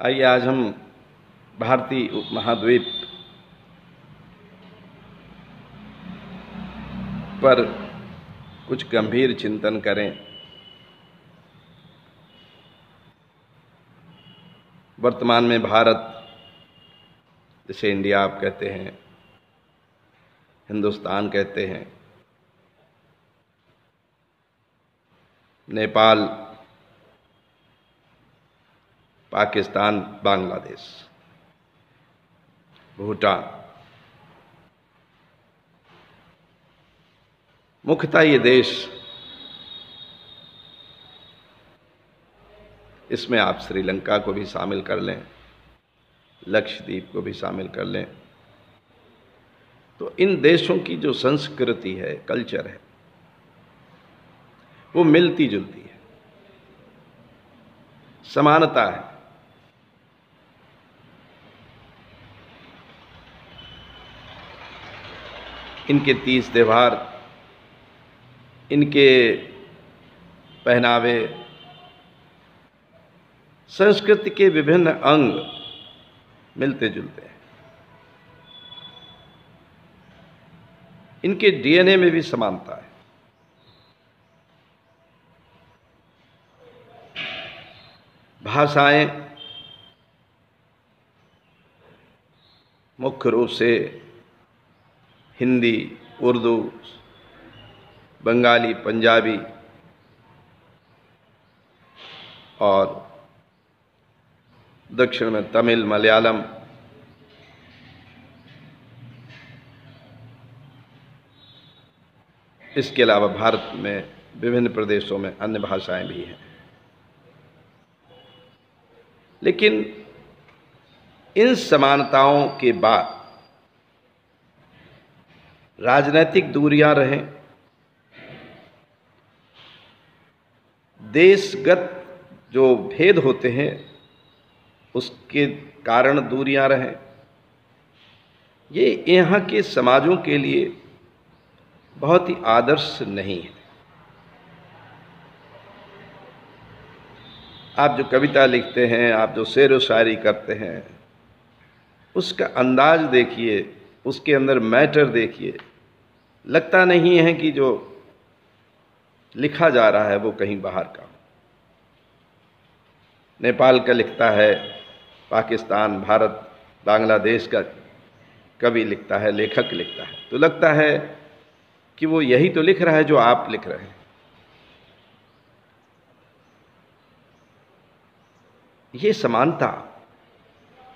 आइए आज हम भारतीय उपमहाद्वीप पर कुछ गंभीर चिंतन करें। वर्तमान में भारत, जिसे इंडिया आप कहते हैं, हिंदुस्तान कहते हैं, नेपाल, पाकिस्तान, बांग्लादेश, भूटान, मुख्यतः ये देश, इसमें आप श्रीलंका को भी शामिल कर लें, लक्षद्वीप को भी शामिल कर लें, तो इन देशों की जो संस्कृति है, कल्चर है, वो मिलती जुलती है, समानता है। इनके तीज त्योहार, इनके पहनावे, संस्कृति के विभिन्न अंग मिलते जुलते हैं। इनके डीएनए में भी समानता है। भाषाएं मुख्य रूप से हिंदी, उर्दू, बंगाली, पंजाबी और दक्षिण में तमिल, मलयालम, इसके अलावा भारत में विभिन्न प्रदेशों में अन्य भाषाएं भी हैं। लेकिन इन समानताओं के बाद राजनैतिक दूरियां रहें, देशगत जो भेद होते हैं उसके कारण दूरियां रहें, ये यहाँ के समाजों के लिए बहुत ही आदर्श नहीं है। आप जो कविता लिखते हैं, आप जो शेर व शायरी करते हैं, उसका अंदाज देखिए, उसके अंदर मैटर देखिए, लगता नहीं है कि जो लिखा जा रहा है वो कहीं बाहर का। नेपाल का लिखता है, पाकिस्तान, भारत, बांग्लादेश का कवि लिखता है, लेखक लिखता है, तो लगता है कि वो यही तो लिख रहा है जो आप लिख रहे हैं। ये समानता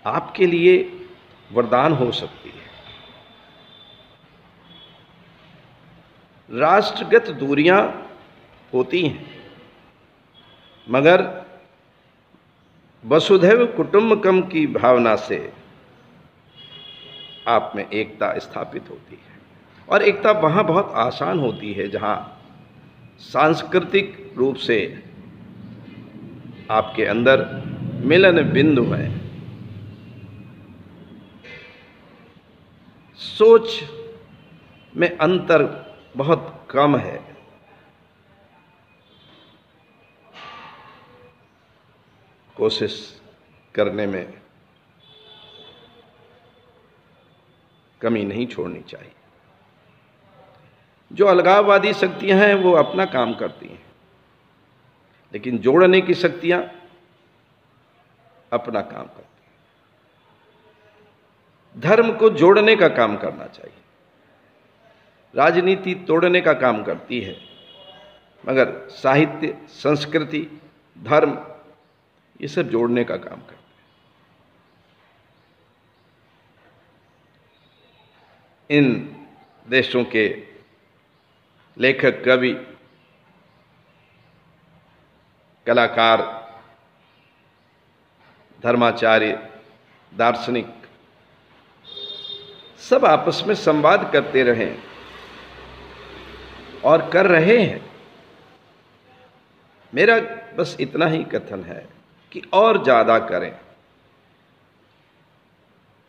आपके लिए वरदान हो सकती है। राष्ट्रगत दूरियां होती हैं, मगर वसुधैव कुटुंबकम की भावना से आप में एकता स्थापित होती है। और एकता वहाँ बहुत आसान होती है जहाँ सांस्कृतिक रूप से आपके अंदर मिलन बिंदु है, सोच में अंतर बहुत कम है, कोशिश करने में कमी नहीं छोड़नी चाहिए। जो अलगाववादी शक्तियां हैं वो अपना काम करती हैं, लेकिन जोड़ने की शक्तियां अपना काम करती हैं। धर्म को जोड़ने का काम करना चाहिए, राजनीति तोड़ने का काम करती है, मगर साहित्य, संस्कृति, धर्म, ये सब जोड़ने का काम करते हैं। इन देशों के लेखक, कवि, कलाकार, धर्माचार्य, दार्शनिक सब आपस में संवाद करते रहें और कर रहे हैं। मेरा बस इतना ही कथन है कि और ज़्यादा करें,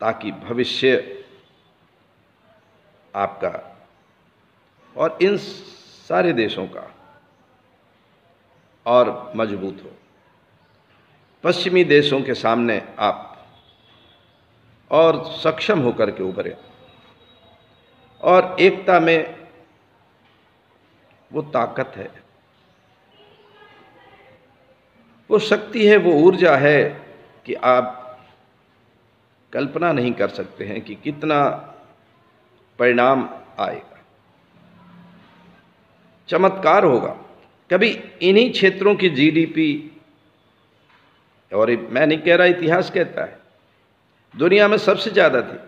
ताकि भविष्य आपका और इन सारे देशों का और मजबूत हो। पश्चिमी देशों के सामने आप और सक्षम होकर के उभरे। और एकता में वो ताकत है, वो शक्ति है, वो ऊर्जा है कि आप कल्पना नहीं कर सकते हैं कि कितना परिणाम आएगा, चमत्कार होगा। कभी इन्हीं क्षेत्रों की जीडीपी, और मैं नहीं कह रहा, इतिहास कहता है, दुनिया में सबसे ज़्यादा थी।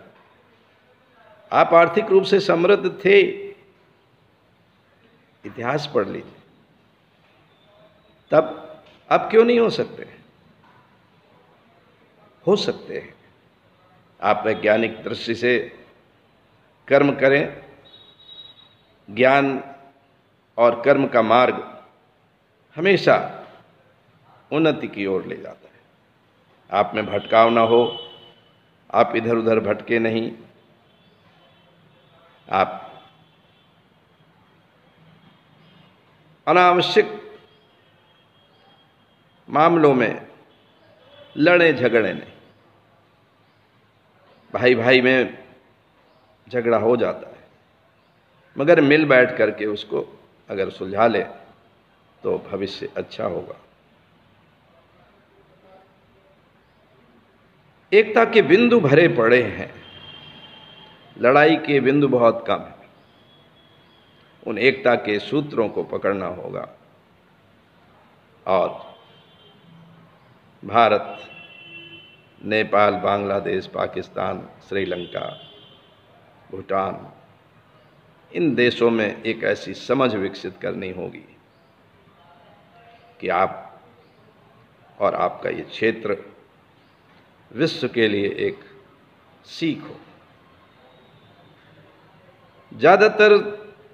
आप आर्थिक रूप से समृद्ध थे, इतिहास पढ़ लीजिए। तब अब क्यों नहीं हो सकते? हो सकते हैं। आप वैज्ञानिक दृष्टि से कर्म करें। ज्ञान और कर्म का मार्ग हमेशा उन्नति की ओर ले जाता है। आप में भटकाव ना हो, आप इधर उधर भटके नहीं, आप अनावश्यक मामलों में लड़े झगड़े नहीं। भाई भाई में झगड़ा हो जाता है, मगर मिल बैठ करके उसको अगर सुलझा ले तो भविष्य अच्छा होगा। एकता के बिंदु भरे पड़े हैं, लड़ाई के बिंदु बहुत कम हैं। उन एकता के सूत्रों को पकड़ना होगा और भारत, नेपाल, बांग्लादेश, पाकिस्तान, श्रीलंका, भूटान, इन देशों में एक ऐसी समझ विकसित करनी होगी कि आप और आपका ये क्षेत्र विश्व के लिए एक सीख हो। ज़्यादातर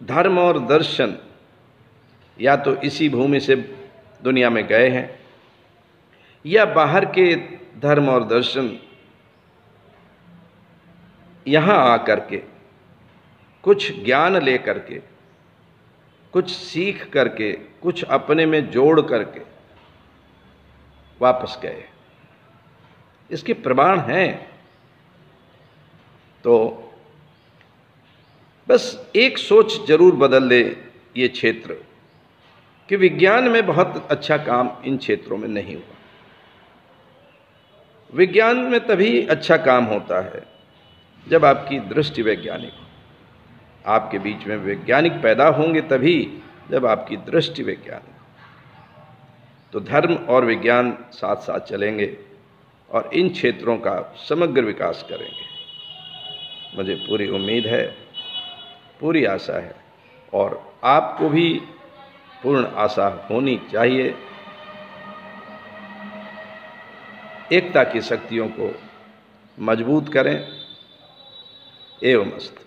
धर्म और दर्शन या तो इसी भूमि से दुनिया में गए हैं, या बाहर के धर्म और दर्शन यहाँ आकर के कुछ ज्ञान ले करके, कुछ सीख करके, कुछ अपने में जोड़ करके वापस गए। इसके प्रमाण हैं। तो बस एक सोच जरूर बदल ले ये क्षेत्र कि विज्ञान में बहुत अच्छा काम इन क्षेत्रों में नहीं हुआ। विज्ञान में तभी अच्छा काम होता है जब आपकी दृष्टि वैज्ञानिक हो। आपके बीच में वैज्ञानिक पैदा होंगे तभी जब आपकी दृष्टि वैज्ञानिक हो। तो धर्म और विज्ञान साथ साथ चलेंगे और इन क्षेत्रों का समग्र विकास करेंगे। मुझे पूरी उम्मीद है, पूरी आशा है, और आपको भी पूर्ण आशा होनी चाहिए। एकता की शक्तियों को मजबूत करें। एवं अस्तु।